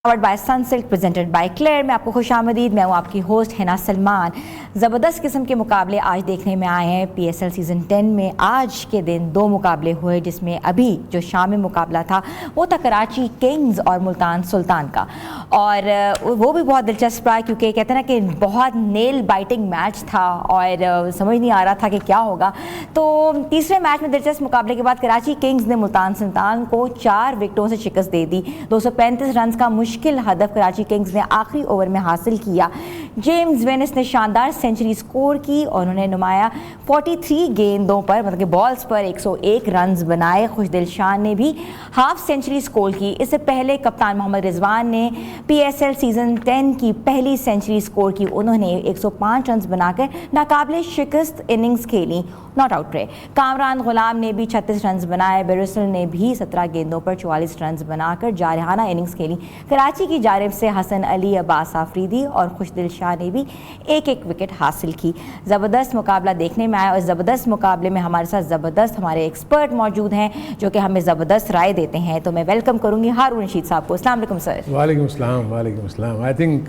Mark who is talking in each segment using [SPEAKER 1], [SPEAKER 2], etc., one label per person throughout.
[SPEAKER 1] Powered by Sunsilk presented by Clear में आपको खुशामदीद। मैं हूँ आपकी होस्ट हिना सलमान। ज़बरदस्त किस्म के मुकाबले आज देखने में आए हैं PSL सीज़न 10 में। आज के दिन दो मुकाबले हुए, जिसमें अभी जो शाम में मुकाबला था वो था कराची किंग्स और मुल्तान सुल्तान का, और वो भी बहुत दिलचस्प रहा क्योंकि कहते हैं ना कि बहुत नेल बाइटिंग मैच था और समझ नहीं आ रहा था कि क्या होगा। तो तीसरे मैच में दिलचस्प मुकाबले के बाद कराची किंग्स ने मुल्तान सुल्तान को 4 विकेटों से शिकस्त दे दी। 235 रन का मुश्किल हदफ कराची किंग्स ने आखिरी ओवर में हासिल किया। जेम्स वेनिस ने शानदार सेंचुरी स्कोर की और उन्होंने नुमाया 43 गेंदों पर, मतलब कि बॉल्स पर 101 रन बनाए। खुशदिल शाह ने भी हाफ सेंचुरी स्कोर की। इससे पहले कप्तान मोहम्मद रिजवान ने PSL सीज़न 10 की पहली सेंचुरी स्कोर की। उन्होंने 105 रन बनाकर नाकाबिले शिकस्त इनिंग्स खेली, नॉट आउट रहे। कामरान गुलाम ने भी 36 रन बनाए। बेरिसल ने भी 17 गेंदों पर 44 रन बनाकर जारहाना इनिंग्स खेली। कराची की जानिब से हसन अली, अब्बास आफरीदी और खुशदिल शाह ने भी एक एक विकेट हासिल की। ज़बरदस्त मुकाबला देखने में आया और ज़बरदस्त मुकाबले में हमारे साथ ज़बरदस्त हमारे एक्सपर्ट मौजूद हैं जो कि हमें ज़बरदस्त राय देते हैं। तो मैं वेलकम करूँगी हारून रशीद साहब को। अस्सलाम वालेकुम सर।
[SPEAKER 2] वालेकुम अस्सलाम। आई थिंक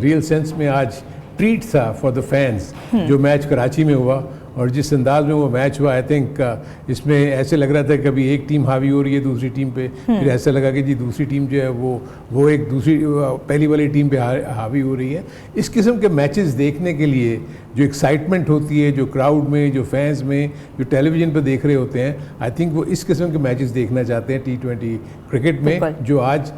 [SPEAKER 2] रियल सेंस में आज ट्रीट था फॉर द फैंस जो मैच कराची में हुआ और जिस अंदाज में वो मैच हुआ। आई थिंक इसमें ऐसे लग रहा था कि कभी एक टीम हावी हो रही है दूसरी टीम पे, फिर ऐसा लगा कि जी दूसरी टीम जो है वो एक दूसरी पहली वाली टीम पे हावी हो रही है। इस किस्म के मैचेस देखने के लिए जो एक्साइटमेंट होती है, जो क्राउड में, जो फैंस में, जो टेलीविज़न पर देख रहे होते हैं, आई थिंक वो इस किस्म के मैचेस देखना चाहते हैं T20 क्रिकेट में, जो आज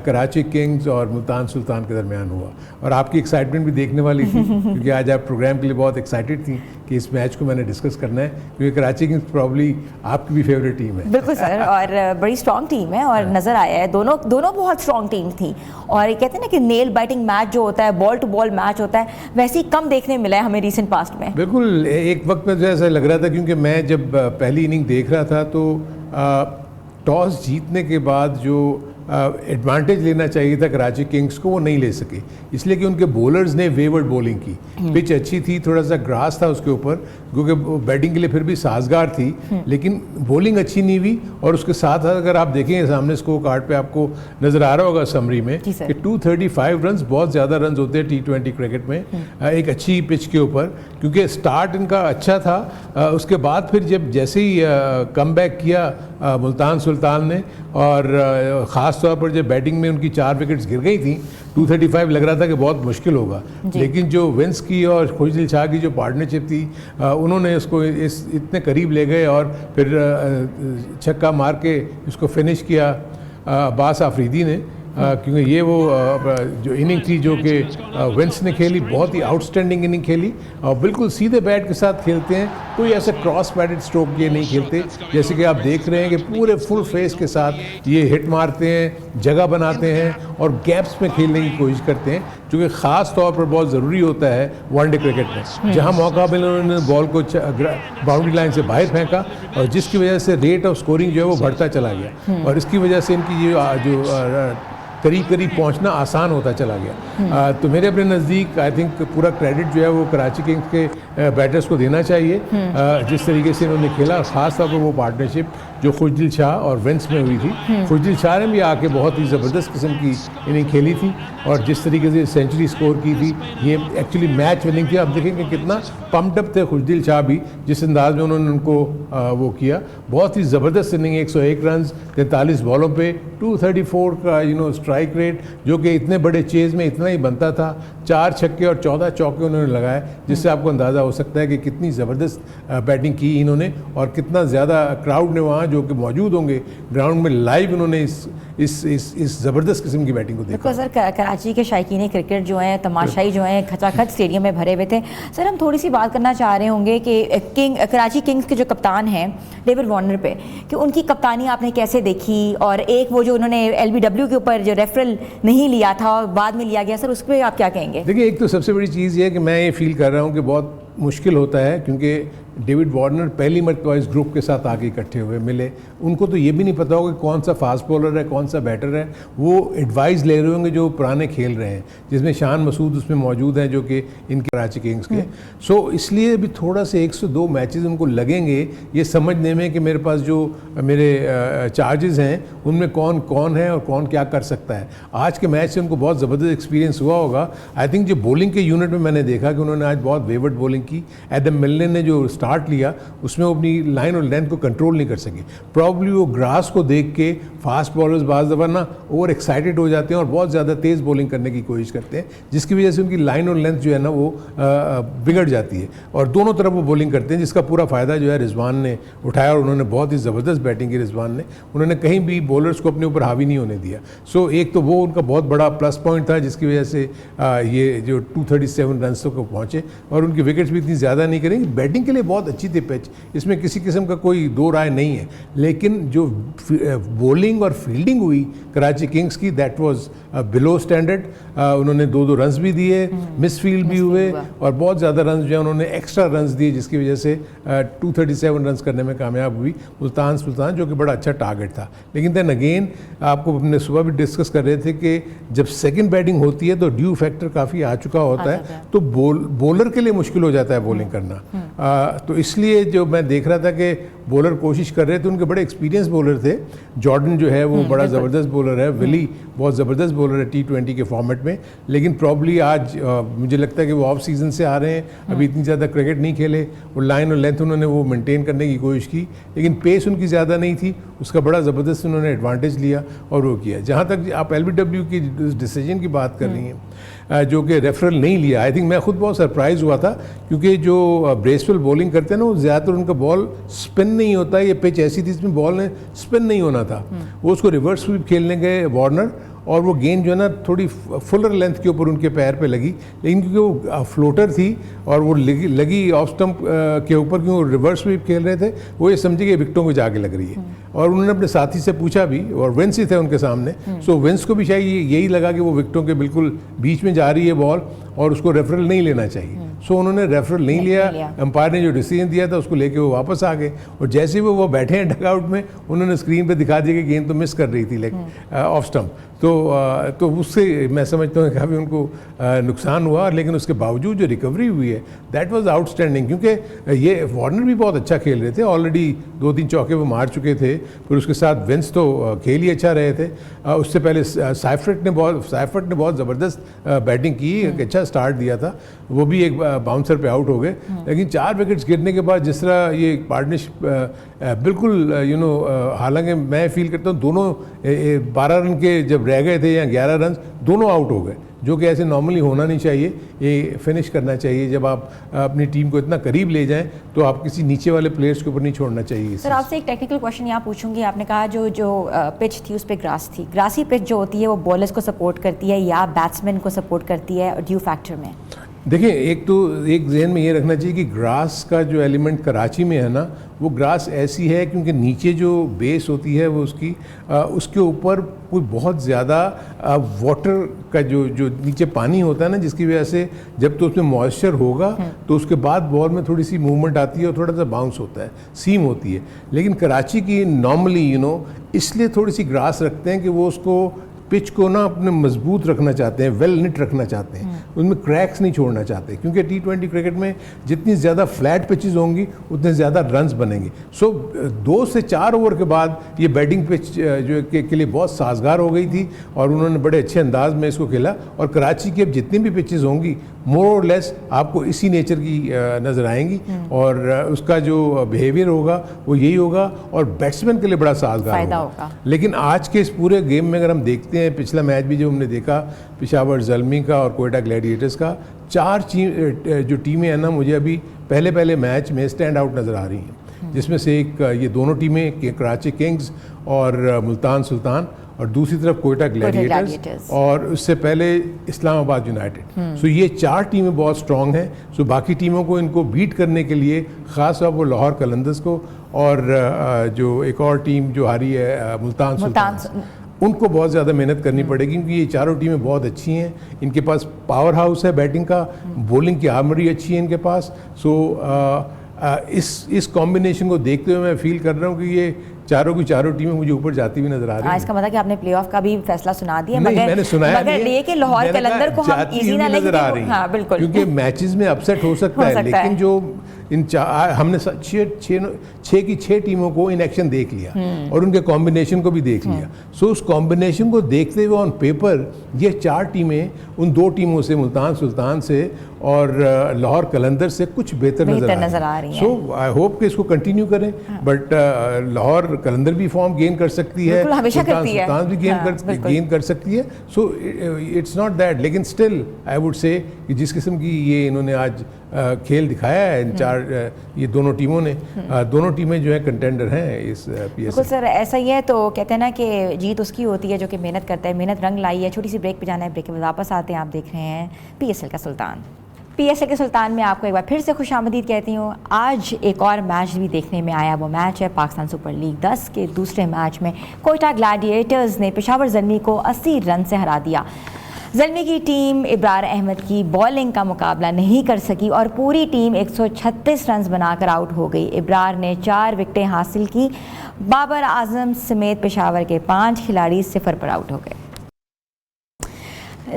[SPEAKER 2] कराची किंग्स और मुल्तान सुल्तान के दरमियान हुआ। और आपकी एक्साइटमेंट भी देखने वाली थी क्योंकि आज आप प्रोग्राम के लिए बहुत एक्साइटेड थी कि इस मैच को मैंने डिस्कस करना है, क्योंकि कराची किंग्स प्रॉब्ली आपकी भी फेवरेट टीम है।
[SPEAKER 1] बिल्कुल सर, और बड़ी स्ट्रॉन्ग टीम है और नज़र आया है दोनों बहुत स्ट्रॉन्ग टीम थी। और कहते हैं ना कि नेल बाइटिंग मैच जो होता है, बॉल टू बॉल मैच होता है, वैसे ही कम देखने मिला है हमें रिसेंट पास्ट में।
[SPEAKER 2] बिल्कुल, एक वक्त में जो ऐसा लग रहा था, क्योंकि मैं जब पहली इनिंग देख रहा था तो टॉस जीतने के बाद जो एडवांटेज लेना चाहिए था कराची किंग्स को, वो नहीं ले सके, इसलिए कि उनके बॉलर्स ने वेवर्ड बॉलिंग की। पिच अच्छी थी, थोड़ा सा ग्रास था उसके ऊपर, क्योंकि बैटिंग के लिए फिर भी साजगार थी, लेकिन बॉलिंग अच्छी नहीं हुई। और उसके साथ अगर आप देखेंगे सामने स्कोर कार्ड पे आपको नज़र आ रहा होगा समरी में कि 235 रन बहुत ज़्यादा रन होते हैं T20 क्रिकेट में एक अच्छी पिच के ऊपर, क्योंकि स्टार्ट इनका अच्छा था। उसके बाद फिर जैसे ही कम बैक किया मुल्तान सुल्तान ने, और ख़ास तौर पर जब बैटिंग में उनकी 4 विकेट्स गिर गई थी, 235 लग रहा था कि बहुत मुश्किल होगा, लेकिन जो विंस की और खुशदिल शाह की जो पार्टनरशिप थी, उन्होंने इसको इतने करीब ले गए और फिर छक्का मार के इसको फिनिश किया अब्बास आफरीदी ने। क्योंकि ये वो जो इनिंग थी जो कि विंस ने खेली, बहुत ही आउटस्टैंडिंग इनिंग खेली और बिल्कुल सीधे बैट के साथ खेलते हैं, कोई ऐसा क्रॉस बैटेड स्ट्रोक ये नहीं खेलते, जैसे कि आप देख रहे हैं कि पूरे फुल फेस के साथ ये हिट मारते हैं, जगह बनाते हैं और गैप्स में खेलने की कोशिश करते हैं, जो कि ख़ास तौर पर बहुत ज़रूरी होता है वनडे क्रिकेट में। जहाँ मौका मिला उन्होंने बॉल को बाउंड्री लाइन से बाहर फेंका और जिसकी वजह से रेट ऑफ स्कोरिंग जो है वो बढ़ता चला गया और इसकी वजह से इनकी जो करीब पहुंचना आसान होता चला गया। तो मेरे अपने नज़दीक आई थिंक पूरा क्रेडिट जो है वो कराची किंग्स के बैटर्स को देना चाहिए, जिस तरीके से इन्होंने खेला, ख़ास तौर पर वो पार्टनरशिप जो खुशदिल शाह और विंस में हुई थी। खुशदिल शाह ने भी आके बहुत ही ज़बरदस्त किस्म की इनिंग खेली थी और जिस तरीके से सेंचुरी स्कोर की थी, ये एक्चुअली मैच विनिंग थी। आप देखेंगे कितना पम्प्ड अप थे खुशदिल शाह भी, जिस अंदाज में उन्होंने उनको वो किया, बहुत ही ज़बरदस्त इनिंग। 101 रन 43 बॉलों पे 234 का स्ट्राइक रेट, जो कि इतने बड़े चेज़ में इतना ही बनता था। 4 छक्के और 14 चौके उन्होंने लगाए, जिससे आपको अंदाज़ा हो सकता है कि कितनी ज़बरदस्त बैटिंग की इन्होंने और कितना ज़्यादा क्राउड ने वहाँ जो कि मौजूद होंगे ग्राउंड में लाइव, उन्होंने इस ज़बरदस्त किस्म की बैटिंग को देखा।
[SPEAKER 1] सर, कराची के शायकीन क्रिकेट जो हैं, तमाशाई जो हैं, खचाखच स्टेडियम में भरे हुए थे। सर, हम थोड़ी सी बात करना चाह रहे होंगे कि कराची किंग्स के जो कप्तान हैं डेविड वार्नर पे, कि उनकी कप्तानी आपने कैसे देखी, और एक वो जो उन्होंने LBW के ऊपर जो रेफरल नहीं लिया था और बाद में लिया गया, सर उस पर आप क्या कहेंगे?
[SPEAKER 2] देखिए, एक तो सबसे बड़ी चीज़ ये है कि मैं ये फील कर रहा हूँ कि बहुत मुश्किल होता है क्योंकि डेविड वार्नर पहली मरतबा इस ग्रुप के साथ आके इकट्ठे हुए मिले, उनको तो ये भी नहीं पता होगा कि कौन सा फास्ट बॉलर है, कौन सा बैटर है। वो एडवाइस ले रहे होंगे जो पुराने खेल रहे हैं, जिसमें शान मसूद उसमें मौजूद हैं जो कि इनके कराची किंग्स के। सो इसलिए भी थोड़ा से 102 मैचेस उनको लगेंगे ये समझने में कि मेरे पास जो मेरे चार्जेस हैं उनमें कौन कौन है और कौन क्या कर सकता है। आज के मैच से उनको बहुत ज़बरदस्त एक्सपीरियंस हुआ होगा। आई थिंक जो बॉलिंग के यूनिट में मैंने देखा कि उन्होंने आज बहुत वेवर्ड बॉलिंग की। एडम मिलने ने जो स्टार्ट लिया उसमें वो अपनी लाइन और लेंथ को कंट्रोल नहीं कर सके। प्रॉब्ली वो ग्रास को देख के फास्ट बॉलर्स बाज़ दफ़ा ना ओवर एक्साइटेड हो जाते हैं और बहुत ज़्यादा तेज़ बॉलिंग करने की कोशिश करते हैं, जिसकी वजह से उनकी लाइन और लेंथ जो है ना वो बिगड़ जाती है और दोनों तरफ वो बॉलिंग करते हैं, जिसका पूरा फ़ायदा जो है रिजवान ने उठाया और उन्होंने बहुत ही ज़बरदस्त बैटिंग की। रिजवान ने उन्होंने कहीं भी बॉलर्स को अपने ऊपर हावी नहीं होने दिया। सो एक तो वो उनका बहुत बड़ा प्लस पॉइंट था जिसकी वजह से ये जो 237 रन तक पहुँचे और उनकी विकेट्स भी इतनी ज़्यादा नहीं करेंगे। बैटिंग के लिए बहुत अच्छी थी पिच, इसमें किसी किस्म का कोई दो राय नहीं है, लेकिन जो बॉलिंग और फील्डिंग हुई कराची किंग्स की दैट वाज बिलो स्टैंडर्ड। उन्होंने 2-2 रन्स भी दिए, मिस फील्ड भी हुए और बहुत ज़्यादा रन्स जो है उन्होंने एक्स्ट्रा रन्स दिए, जिसकी वजह से 237 रन्स करने में कामयाब हुई मुल्तान सुल्तान, जो कि बड़ा अच्छा टारगेट था। लेकिन देन अगेन आपको हमने सुबह भी डिस्कस कर रहे थे कि जब सेकंड बैटिंग होती है तो ड्यू फैक्टर काफ़ी आ चुका होता है, तो बॉलर के लिए मुश्किल हो जाता है बॉलिंग करना। तो इसलिए जो मैं देख रहा था कि बॉलर कोशिश कर रहे थे, उनके बड़े एक्सपीरियंस बॉलर थे। जॉर्डन जो है वो बड़ा ज़बरदस्त बॉलर है, विली बहुत ज़बरदस्त बॉलर है T20 के फॉर्मेट में, लेकिन प्रॉब्ली आज मुझे लगता है कि वो ऑफ सीज़न से आ रहे हैं, अभी इतनी ज़्यादा क्रिकेट नहीं खेले, वो लाइन और लेंथ उन्होंने वो मेंटेन करने की कोशिश की, लेकिन पेस उनकी ज़्यादा नहीं थी, उसका बड़ा ज़बरदस्त उन्होंने एडवांटेज लिया और वो किया। जहाँ तक आप LBW की डिसीजन की बात कर रही हैं जो कि रेफरल नहीं लिया, आई थिंक मैं खुद बहुत सरप्राइज़ हुआ था, क्योंकि जो ब्रेसवेल बॉलिंग करते हैं ना वो ज़्यादातर उनका बॉल स्पिन नहीं होता है। ये पिच ऐसी थी इसमें बॉल ने स्पिन नहीं होना था, वो उसको रिवर्स स्वीप खेलने गए वार्नर और वो गेंद जो है ना थोड़ी फुलर लेंथ के ऊपर उनके पैर पे लगी, लेकिन क्योंकि वो फ्लोटर थी और वो लगी ऑफ स्टंप के ऊपर, क्योंकि वो रिवर्स स्वीप खेल रहे थे, वो ये समझे कि विकेटों को जाके लग रही है। और उन्होंने अपने साथी से पूछा भी, और विंस ही थे उनके सामने, सो विंस को भी शायद यही लगा कि वो विकेटों के बिल्कुल बीच में जा रही है बॉल और उसको रेफरल नहीं लेना चाहिए। सो उन्होंने रेफरल नहीं लिया, एम्पायर ने जो डिसीजन दिया था उसको लेके वो वापस आ गए और जैसे ही वो बैठे हैं डगआउट में उन्होंने स्क्रीन पे दिखा दिया कि गेंद तो मिस कर रही थी लेकिन ऑफ स्टंप। तो उससे मैं समझता हूँ काफ़ी उनको नुकसान हुआ, लेकिन उसके बावजूद जो रिकवरी हुई है दैट वाज आउटस्टैंडिंग, क्योंकि ये वार्नर भी बहुत अच्छा खेल रहे थे, ऑलरेडी 2-3 चौके वो मार चुके थे, फिर उसके साथ विंस तो खेल ही अच्छा रहे थे। उससे पहले साइफर्ट ने बहुत ज़बरदस्त बैटिंग की, एक अच्छा स्टार्ट दिया था, वो भी एक बाउंसर पे आउट हो गए, लेकिन 4 विकेट्स गिरने के बाद जिस तरह ये पार्टनरशिप बिल्कुल हालांकि मैं फील करता हूँ दोनों 12 रन के जब रह गए थे या 11 रन दोनों आउट हो गए, जो कि ऐसे नॉर्मली होना नहीं चाहिए। ये फिनिश करना चाहिए, जब आप अपनी टीम को इतना करीब ले जाएं तो आप किसी नीचे वाले प्लेयर्स के ऊपर नहीं छोड़ना चाहिए।
[SPEAKER 1] सर आपसे एक टेक्निकल क्वेश्चन यहाँ पूछूंगी, आपने कहा जो पिच थी उस पर ग्रास थी, ग्रासी पिच जो होती है वो बॉलर्स को सपोर्ट करती है या बैट्समैन को सपोर्ट करती है ड्यू फैक्टर में?
[SPEAKER 2] देखिए, एक जहन में ये रखना चाहिए कि ग्रास का जो एलिमेंट कराची में है ना, वो ग्रास ऐसी है क्योंकि नीचे जो बेस होती है वो उसके ऊपर कोई बहुत ज़्यादा वाटर का जो नीचे पानी होता है ना, जिसकी वजह से जब तो उसमें मॉइस्चर होगा तो उसके बाद बॉल में थोड़ी सी मूवमेंट आती है और थोड़ा सा बाउंस होता है, सीम होती है। लेकिन कराची की नॉर्मली इसलिए थोड़ी सी ग्रास रखते हैं कि वो उसको पिच को ना अपने मजबूत रखना चाहते हैं, वेल निट रखना चाहते हैं, उनमें क्रैक्स नहीं छोड़ना चाहते, क्योंकि T20 क्रिकेट में जितनी ज़्यादा फ्लैट पिचेस होंगी उतने ज़्यादा रन्स बनेंगे। सो 2 से 4 ओवर के बाद ये बैटिंग पिच जो के लिए बहुत साजगार हो गई थी और उन्होंने बड़े अच्छे अंदाज में इसको खेला। और कराची की अब जितनी भी पिचेस होंगी मोर और लेस आपको इसी नेचर की नज़र आएंगी और उसका जो बिहेवियर होगा वो यही होगा और बैट्समैन के लिए बड़ा साजगार होगा। लेकिन आज के इस पूरे गेम में अगर हम देखते हैं, पिछला मैच भी जो हमने देखा पेशावर ज़ल्मी का और कोयटा ग्लैडिएटर्स का, 4 जो टीमें हैं ना, मुझे अभी पहले मैच में स्टैंड आउट नज़र आ रही हैं, जिसमें से एक ये दोनों टीमें कराची किंग्स और मुल्तान सुल्तान और दूसरी तरफ कोयटा ग्लैडिएटर्स और उससे पहले इस्लामाबाद यूनाइटेड। सो ये 4 टीमें बहुत स्ट्रॉन्ग हैं। सो बाकी टीमों को इनको बीट करने के लिए ख़ास तौर पर लाहौर कलंदर्स को और जो एक और टीम जो हारी है मुल्तान सुल्तान, उनको बहुत ज़्यादा मेहनत करनी पड़ेगी, क्योंकि ये चारों टीमें बहुत अच्छी हैं, इनके पास पावर हाउस है बैटिंग का, बॉलिंग की आर्मरी अच्छी है इनके पास। सो इस कॉम्बिनेशन को देखते हुए मैं फील कर रहा हूँ कि ये चारों की चारों टीमें मुझे ऊपर जाती हुई नजर आ रही हैं।
[SPEAKER 1] इसका मतलब कि आपने प्लेऑफ का भी फैसला सुना दिया,
[SPEAKER 2] नहीं,
[SPEAKER 1] मगर
[SPEAKER 2] मैंने सुनाया
[SPEAKER 1] मगर ये कि लाहौर कलंदर को हम इजी ना लेंगे। हाँ बिल्कुल,
[SPEAKER 2] क्योंकि मैचेस में अपसेट हो सकता है, लेकिन जो हमने छः की छः टीमों को इन एक्शन देख लिया और उनके कॉम्बिनेशन को भी देख लिया। सो उस कॉम्बिनेशन को देखते हुए ऑन पेपर ये चार टीमें उन दो टीमों से, मुल्तान सुल्तान से और लाहौर कलंदर से कुछ बेहतर नजर आ रही हैं। सो आई होप कि इसको कंटिन्यू करें, बट लाहौर कलंदर भी फॉर्म गेन कर सकती है, सुल्तान भी गेन कर सकती है। सो इट्स नॉट दैट, लेकिन स्टिल आई वुड से कि जिस किस्म की ये इन्होंने आज खेल दिखाया है इन चार ये दोनों टीमों ने, दोनों टीमें जो है कंटेंडर हैं इस PSL।
[SPEAKER 1] बिल्कुल सर, ऐसा ही है। तो कहते हैं ना कि जीत उसकी होती है जो कि मेहनत करता है, मेहनत रंग लाई है। छोटी सी ब्रेक पे जाना है, ब्रेक के बाद वापस आते हैं। आप देख रहे हैं PSL का सुल्तान। PSL के सुल्तान में आपको एक बार फिर से खुशामदीद कहती हूँ। आज एक और मैच भी देखने में आया, वो मैच है पाकिस्तान सुपर लीग 10 के दूसरे मैच में कोयटा ग्लैडिएटर्स ने पेशावर ज़ल्मी को 80 रन से हरा दिया। ज़ल्मी की टीम इब्रार अहमद की बॉलिंग का मुकाबला नहीं कर सकी और पूरी टीम 136 रन बनाकर आउट हो गई। इब्रार ने 4 विकेटें हासिल की। बाबर आजम समेत पेशावर के 5 खिलाड़ी 0 पर आउट हो गए।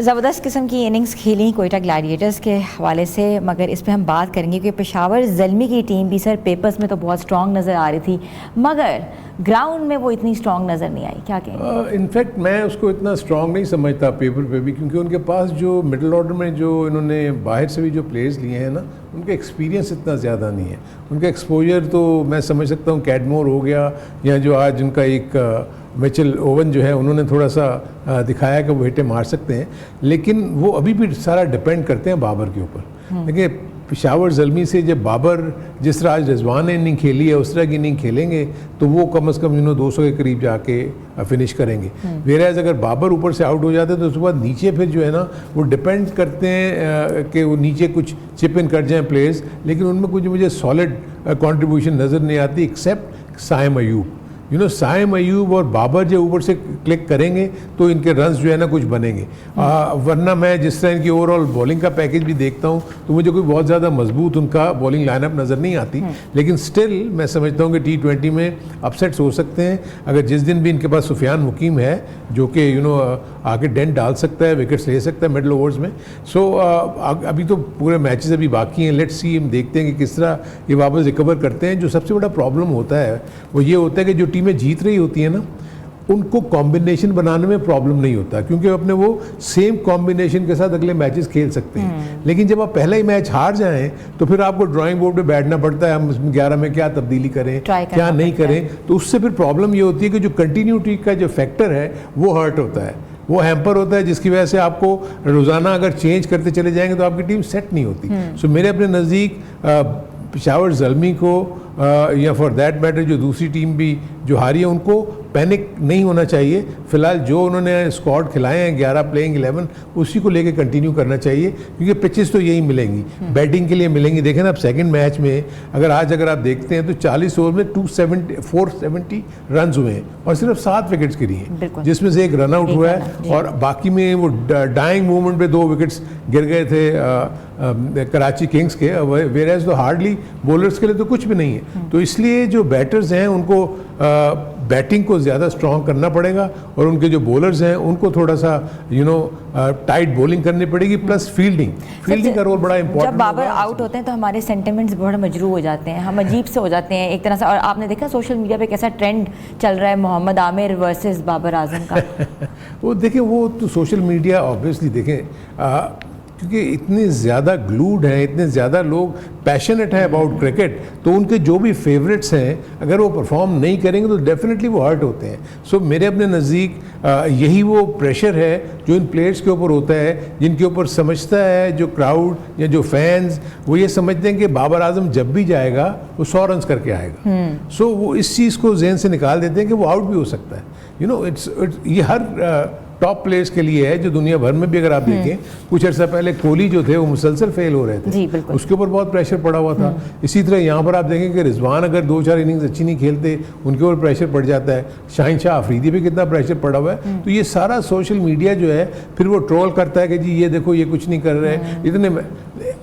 [SPEAKER 1] ज़बरदस्त किस्म की इनिंग्स खेली कोयटा ग्लैडिएटर्स के हवाले से, मगर इस पे हम बात करेंगे कि पेशावर ज़ल्मी की टीम भी सर पेपर्स में तो बहुत स्ट्रॉन्ग नज़र आ रही थी, मगर ग्राउंड में वो इतनी स्ट्रॉन्ग नज़र नहीं आई। क्या कहेंगे?
[SPEAKER 2] इनफैक्ट मैं उसको इतना स्ट्रॉन्ग नहीं समझता पेपर पे भी, क्योंकि उनके पास जो मिडिल ऑर्डर में जो इन्होंने बाहर से भी जो प्लेयर्स लिए हैं ना, उनका एक्सपीरियंस इतना ज़्यादा नहीं है। उनका एक्सपोजर तो मैं समझ सकता हूँ कैडमोर हो गया, या जो आज उनका एक मिचेल ओवन जो है, उन्होंने थोड़ा सा दिखाया कि वो हिटें मार सकते हैं, लेकिन वो अभी भी सारा डिपेंड करते हैं बाबर के ऊपर। देखिए पेशावर ज़ल्मी से जब बाबर जिस तरह आज रिजवान ने इनिंग खेली है उस तरह की इनिंग खेलेंगे तो वो कम से कम 200 के करीब जाके फिनिश करेंगे। वेराज अगर बाबर ऊपर से आउट हो जाते हैं तो उसके बाद नीचे फिर जो है ना वो डिपेंड करते हैं कि वो नीचे कुछ चिप इन कर जाएं प्लेयर्स, लेकिन उनमें कुछ मुझे सॉलिड कंट्रीब्यूशन नज़र नहीं आती एक्सेप्ट साइम अयूब। साइम अयूब और बाबर जब ऊपर से क्लिक करेंगे तो इनके रन्स जो है ना कुछ बनेंगे। वरना मैं जिस तरह इनकी ओवरऑल बॉलिंग का पैकेज भी देखता हूँ तो मुझे कोई बहुत ज़्यादा मजबूत उनका बॉलिंग लाइनअप नज़र नहीं आती, लेकिन स्टिल मैं समझता हूँ कि T20 में अपसेट्स हो सकते हैं। अगर जिस दिन भी इनके पास सुफियान मुकीम है जो कि आगे डेंट डाल सकता है, विकेट्स ले सकता है मिडल ओवर्स में। सो अभी तो पूरे मैचेस अभी बाकी हैं, लेट्स सी, हम देखते हैं कि किस तरह ये वापस रिकवर करते हैं। जो सबसे बड़ा प्रॉब्लम होता है वो ये होता है कि जो टीमें जीत रही होती है ना, उनको कॉम्बिनेशन बनाने में प्रॉब्लम नहीं होता, क्योंकि अपने वो सेम कॉम्बिनेशन के साथ अगले मैचेस खेल सकते हैं। लेकिन जब आप पहला ही मैच हार जाएं तो फिर आपको ड्राइंग बोर्ड पे बैठना पड़ता है, हम इसमें 11 में क्या तब्दीली करें, क्या नहीं करें। तो उससे फिर प्रॉब्लम ये होती है कि जो कंटिन्यूटी का जो फैक्टर है वो हर्ट होता है, वो हैम्पर होता है, जिसकी वजह से आपको रोज़ाना अगर चेंज करते चले जाएंगे तो आपकी टीम सेट नहीं होती। सो मेरे अपने नज़दीक पेशावर ज़ल्मी को या फॉर दैट मैटर जो दूसरी टीम भी जो हारी है उनको पैनिक नहीं होना चाहिए। फिलहाल जो उन्होंने स्क्वाड खिलाए हैं 11 प्लेइंग 11 उसी को लेके कंटिन्यू करना चाहिए, क्योंकि पिचेस तो यही मिलेंगी, बैटिंग के लिए मिलेंगी। देखें ना अब सेकंड मैच में अगर आप देखते हैं तो 40 ओवर में 470 रन हुए हैं और सिर्फ 7 विकेट्स गिरी हैं, जिसमें से एक रन आउट हुआ है और बाकी में वो डाइंग मूवमेंट पे 2 विकेट्स गिर गए थे कराची किंग्स के। वेराज तो हार्डली बॉलर्स के लिए तो कुछ भी नहीं है। तो इसलिए जो बैटर्स हैं उनको बैटिंग को ज़्यादा स्ट्रॉन्ग करना पड़ेगा और उनके जो बॉलर्स हैं उनको थोड़ा सा टाइट बॉलिंग करनी पड़ेगी, प्लस फील्डिंग का रोल बड़ा इंपॉर्टेंट।
[SPEAKER 1] जब बाबर आउट होते हैं तो हमारे सेंटिमेंट्स बहुत मजरू हो जाते हैं, हम अजीब से हो जाते हैं एक तरह से। और आपने देखा सोशल मीडिया पे कैसा ट्रेंड चल रहा है मोहम्मद आमिर वर्सेस बाबर आजम का।
[SPEAKER 2] वो देखें, वो तो सोशल मीडिया ऑब्वियसली देखें क्योंकि इतने ज़्यादा ग्लूड हैं, इतने ज़्यादा लोग पैशनेट हैं अबाउट क्रिकेट, तो उनके जो भी फेवरेट्स हैं अगर वो परफॉर्म नहीं करेंगे तो डेफिनेटली वो हर्ट होते हैं। सो मेरे अपने नज़दीक यही वो प्रेशर है जो इन प्लेयर्स के ऊपर होता है, जिनके ऊपर समझता है जो क्राउड या जो फैंस, वो ये समझते हैं कि बाबर आजम जब भी जाएगा वो 100 रन करके आएगा। सो वो इस चीज़ को जहन से निकाल देते हैं कि वो आउट भी हो सकता है। इट्स ये हर टॉप प्लेयर्स के लिए है, जो दुनिया भर में भी अगर आप देखें, कुछ अर्सा पहले कोहली जो थे वो मुसलसल फेल हो रहे थे,
[SPEAKER 1] जी बिल्कुल,
[SPEAKER 2] उसके ऊपर बहुत प्रेशर पड़ा हुआ था। इसी तरह यहाँ पर आप देखें कि रिजवान अगर 2-4 इनिंग्स अच्छी नहीं खेलते, उनके ऊपर प्रेशर पड़ जाता है। शाहिनशाह अफरीदी पे कितना प्रेशर पड़ा हुआ है। तो ये सारा सोशल मीडिया जो है फिर वो ट्रोल करता है कि जी ये देखो ये कुछ नहीं कर रहे हैं इतने।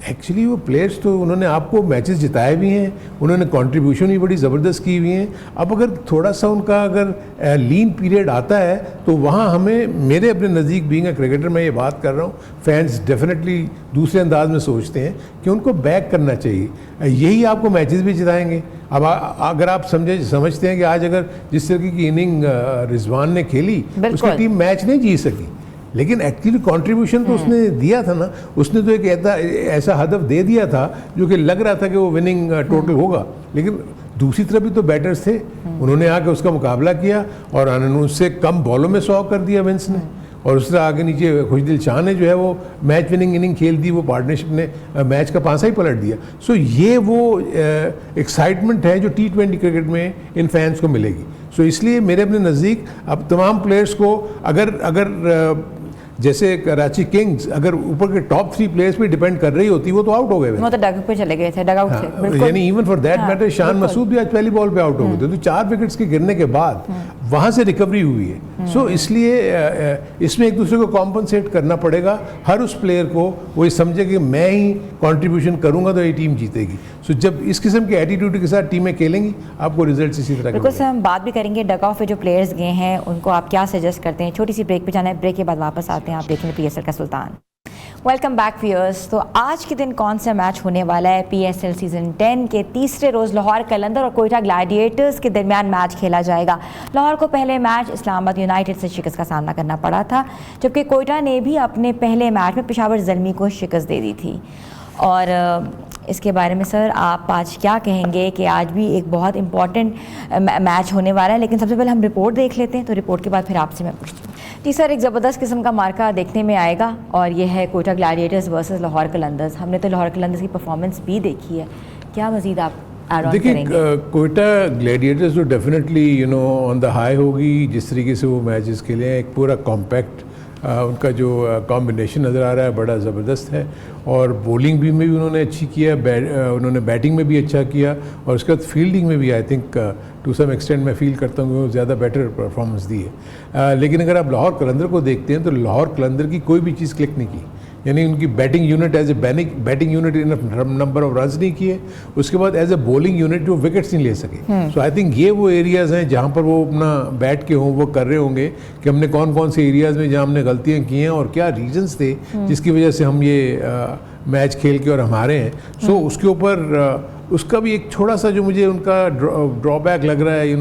[SPEAKER 2] एक्चुअली वो प्लेयर्स तो उन्होंने आपको मैचेस जिताए भी हैं, उन्होंने कंट्रीब्यूशन भी बड़ी ज़बरदस्त की हुई हैं। अब अगर थोड़ा सा उनका अगर लीन पीरियड आता है तो वहाँ हमें, मेरे अपने नज़दीक बीइंग अ क्रिकेटर मैं ये बात कर रहा हूँ, फैंस डेफिनेटली दूसरे अंदाज में सोचते हैं कि उनको बैक करना चाहिए, यही आपको मैचेस भी जिताएंगे। अब अगर आप समझते हैं कि आज अगर जिस तरीके की इनिंग रिजवान ने खेली उसकी टीम मैच नहीं जीत सकी, लेकिन एक्चुअली कंट्रीब्यूशन तो उसने दिया था ना, उसने तो एक ऐसा हदफ दे दिया था जो कि लग रहा था कि वो विनिंग टोटल होगा। लेकिन दूसरी तरफ भी तो बैटर्स थे, उन्होंने आके उसका मुकाबला किया और उससे कम बॉलों में 100 कर दिया विंस ने, और उससे आगे नीचे खुशदिल शाह ने जो है वो मैच विनिंग इनिंग खेल दी, वो पार्टनरशिप ने मैच का पासा ही पलट दिया। सो ये वो एक्साइटमेंट है जो T20 क्रिकेट में इन फैंस को मिलेगी। सो इसलिए मेरे अपने नज़दीक अब तमाम प्लेयर्स को अगर जैसे कराची किंग्स अगर ऊपर के टॉप 3 प्लेयर्स पे डिपेंड कर रही होती, वो तो आउट हो गए,
[SPEAKER 1] वो तो डग पे चले गए थे, डग आउट थे,
[SPEAKER 2] यानी even for that matter Shan Masood भी आज पहली बॉल पे आउट हो गए थे। तो 4 विकेट्स के गिरने के बाद वहां से रिकवरी हुई है। सो इसलिए इसमें एक दूसरे को कॉम्पनसेट करना पड़ेगा हर उस प्लेयर को, वो ये समझे कि मैं ही कंट्रीब्यूशन करूंगा तो ये टीम जीतेगी। सो जब इस किस्म के एटीट्यूड के साथ टीमें खेलेंगी आपको रिजल्ट इसी तरह।
[SPEAKER 1] बिल्कुल सर, हम बात भी करेंगे डग आउट पे जो प्लेयर्स गए हैं उनको आप क्या सजेस्ट करते हैं। छोटी सी ब्रेक पे जाना है, ब्रेक के बाद वापस आते हैं, आप देखेंगे PSL का सुल्तान। Welcome back viewers. तो आज के दिन कौन सा मैच होने वाला है? PSL सीजन 10 के तीसरे रोज़ लाहौर कलंदर और कोयटा ग्लैडिएटर्स के दरमियान मैच खेला जाएगा। लाहौर को पहले मैच इस्लामाबाद यूनाइटेड से शिकस्त का सामना करना पड़ा था, जबकि कोयटा ने भी अपने पहले मैच में पेशावर ज़ल्मी को शिकस्त दे दी थी। और इसके बारे में सर आप आज क्या कहेंगे कि आज भी एक बहुत इंपॉर्टेंट मैच होने वाला है, लेकिन सबसे पहले हम रिपोर्ट देख लेते हैं, तो रिपोर्ट के बाद फिर आपसे मैं पूछती हूँ। जी सर, एक ज़बरदस्त किस्म का मार्का देखने में आएगा और ये है कोयटा ग्लैडिएटर्स वर्सेस लाहौर कलंदर्स। हमने तो लाहौर कलंदर्स की परफॉर्मेंस भी देखी है, क्या मज़ीद आप ऐड ऑन करेंगे?
[SPEAKER 2] देखिए कोयटा ग्लैडिएटर्स तो डेफिनेटली ऑन द हाई होगी, जिस तरीके से वो मैचेस खेले हैं, एक पूरा कॉम्पैक्ट उनका जो कॉम्बिनेशन नज़र आ रहा है बड़ा ज़बरदस्त है। और बॉलिंग भी में भी उन्होंने अच्छी किया, उन्होंने बैटिंग में भी अच्छा किया, और उसके बाद फील्डिंग में भी I think to some extent मैं फील करता हूँ कि वो ज़्यादा बेटर परफॉर्मेंस दी है। लेकिन अगर आप लाहौर कलंदर को देखते हैं तो लाहौर कलंदर की कोई भी चीज़ क्लिक नहीं की, यानी उनकी batting unit as a batting unit enough number of runs नहीं किए, उसके बाद एज ए बॉलिंग यूनिट जो विकेट्स नहीं ले सके। सो आई थिंक ये वो एरियाज़ हैं जहाँ पर वो अपना बैठ के वो कर रहे होंगे कि हमने कौन कौन से एरियाज़ में जहाँ हमने गलतियाँ की हैं और क्या रीजंस थे जिसकी वजह से हम ये मैच खेल के और हमारे हैं। सो उसके ऊपर उसका भी एक थोड़ा सा जो मुझे उनका ड्रॉबैक लग रहा है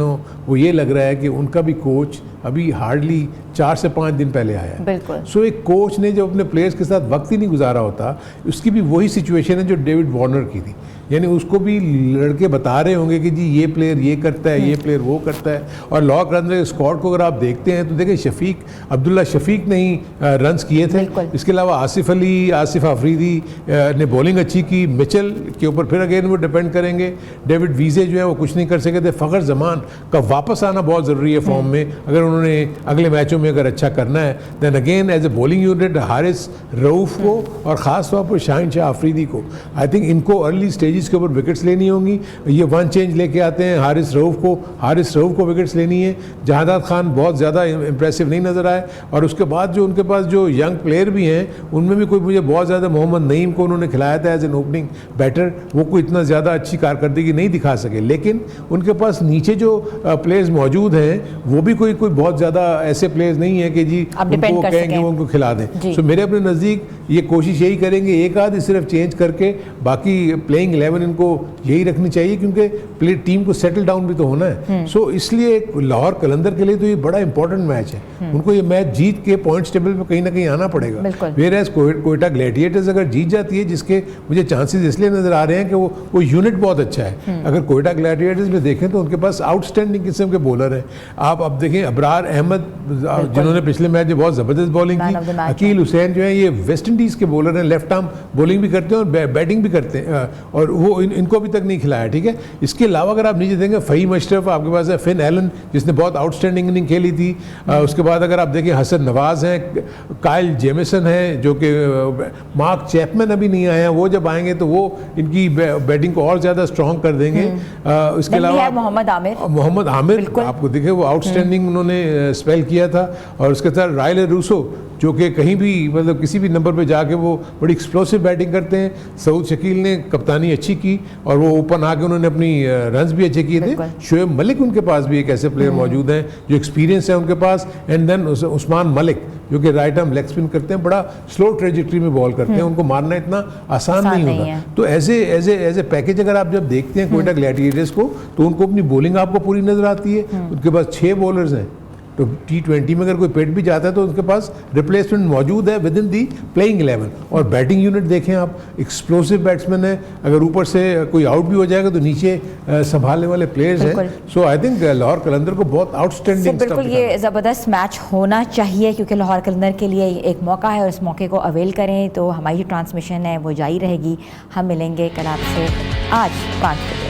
[SPEAKER 2] वो ये लग रहा है कि उनका भी कोच अभी हार्डली 4 से 5 दिन पहले आया है।
[SPEAKER 1] बिल्कुल।
[SPEAKER 2] सो एक कोच ने जो अपने प्लेयर्स के साथ वक्त ही नहीं गुजारा होता, उसकी भी वही सिचुएशन है जो डेविड वार्नर की थी, यानी उसको भी लड़के बता रहे होंगे कि जी ये प्लेयर ये करता है, ये प्लेयर वो करता है। और लाहौर कलंदर स्क्वाड को अगर आप देखते हैं तो देखिए अब्दुल्ला शफीक ने ही रन्स किए थे, इसके अलावा आसिफ अली, आसिफ अफरीदी ने बॉलिंग अच्छी की, मिचेल के ऊपर फिर अगेन वो डिपेंड करेंगे, डेविड वीजे जो है वो कुछ नहीं कर सके थे। फ़खर जमान का वापस आना बहुत ज़रूरी है फॉर्म में, अगर उन्होंने अगले मैचों में अगर अच्छा करना है। Then again as a bowling unit Haris Rauf को और ख़ास तौर पर शाहिनशाह अफरीदी को, आई थिंक इनको अर्ली स्टेजेस के ऊपर विकेट्स लेनी होंगी। ये वन चेंज लेके आते हैं, हारिस रऊफ़ को विकेट्स लेनी है। जहादात खान बहुत ज़्यादा इंप्रेसिव नहीं नज़र आए, और उसके बाद जो उनके पास जो यंग प्लेयर भी हैं उनमें भी कोई मुझे बहुत ज़्यादा मोहम्मद नईम को उन्होंने खिलाया था एज एन ओपनिंग बैटर, वो कोई इतना ज़्यादा अच्छी कारकर्दगी नहीं दिखा सके। लेकिन उनके पास नीचे जो प्लेयर्स मौजूद हैं वो भी कोई बहुत ज़्यादा ऐसे प्लेयर्स नहीं है कि जी उनको कहेंगे वो उनको खिला दें। सो मेरे अपने नज़दीक ये कोशिश यही करेंगे, एक आध सिर्फ चेंज करके, बाकी प्लेइंग 11 इनको यही रखनी चाहिए, क्योंकि टीम को सेटल डाउन भी तो होना है। सो इसलिए लाहौर कलंदर के लिए तो ये बड़ा इंपॉर्टेंट मैच है, उनको ये मैच जीत के पॉइंट्स टेबल पे कहीं ना कहीं आना पड़ेगा। वेयरएज़ कोयटा ग्लैडिएटर्स अगर जीत जाती है, जिसके मुझे चांसेस इसलिए नज़र आ रहे हैं कि वो यूनिट बहुत अच्छा है। अगर कोयटा ग्लैडिएटर्स में देखें तो उनके पास आउटस्टैंडिंग किस्म के बॉलर हैं। आप अब देखें अबरार अहमद जिन्होंने पिछले मैच में बहुत ज़बरदस्त बॉलिंग
[SPEAKER 1] Man of the
[SPEAKER 2] की।
[SPEAKER 1] match
[SPEAKER 2] अकील हुसैन जो है ये वेस्ट इंडीज़ के बॉलर हैं, लेफ्ट आर्म बॉलिंग भी करते हैं और बैटिंग भी करते हैं, और वो इनको अभी तक नहीं खिलाया, ठीक है। इसके अलावा अगर आप नीचे देखेंगे फ़हीम अशरफ आपके पास है, फिन एलन जिसने बहुत आउटस्टैंडिंग इनिंग खेली थी, उसके बाद अगर आप देखें हसन नवाज़ हैं, काइल जेमिसन है जो कि मार्क चैपमैन अभी नहीं आए हैं, वो जब आएंगे तो वो इनकी बैटिंग को और ज़्यादा स्ट्रॉन्ग कर देंगे। इसके अलावा मोहम्मद आमिर आपको दिखे वो आउटस्टैंडिंग उन्होंने स्पेल किया था, और उसके साथ रायल रूसो जो कि कहीं भी मतलब किसी भी नंबर पे जाके वो बड़ी एक्सप्लोसिव बैटिंग करते हैं। सऊद शकील ने कप्तानी अच्छी की और वो ओपन आके उन्होंने अपनी रन्स भी अच्छे किए थे। शोएब मलिक उनके पास भी एक ऐसे प्लेयर मौजूद हैं जो एक्सपीरियंस है उनके पास, एंड देन उस्मान मलिक जो कि राइट आर्म लेग स्पिन करते हैं, बड़ा स्लो ट्रेजेक्ट्री में बॉल करते हैं, उनको मारना इतना आसान नहीं होता। तो एज ए पैकेज अगर आप जब देखते हैं कोयटा ग्लैडिएटर्स को, तो उनको अपनी बॉलिंग आपको पूरी नजर आती है। उनके पास 6 बॉलर्स हैं, तो T20 में अगर कोई पेट भी जाता है तो उनके पास रिप्लेसमेंट मौजूद है विद इन दी प्लेइंग 11। और बैटिंग यूनिट देखें आप, एक्सप्लोसिव बैट्समैन है, अगर ऊपर से कोई आउट भी हो जाएगा तो नीचे संभालने वाले प्लेयर्स हैं। सो आई थिंक लाहौर कलंदर को बहुत आउटस्टैंडिंग
[SPEAKER 1] बिल्कुल ये ज़बरदस्त मैच होना चाहिए, क्योंकि लाहौर कलंदर के लिए एक मौका है और इस मौके को अवेल करें। तो हमारी जो ट्रांसमिशन है वो जारी रहेगी। हम मिलेंगे कल आपसे आज 5 बजे।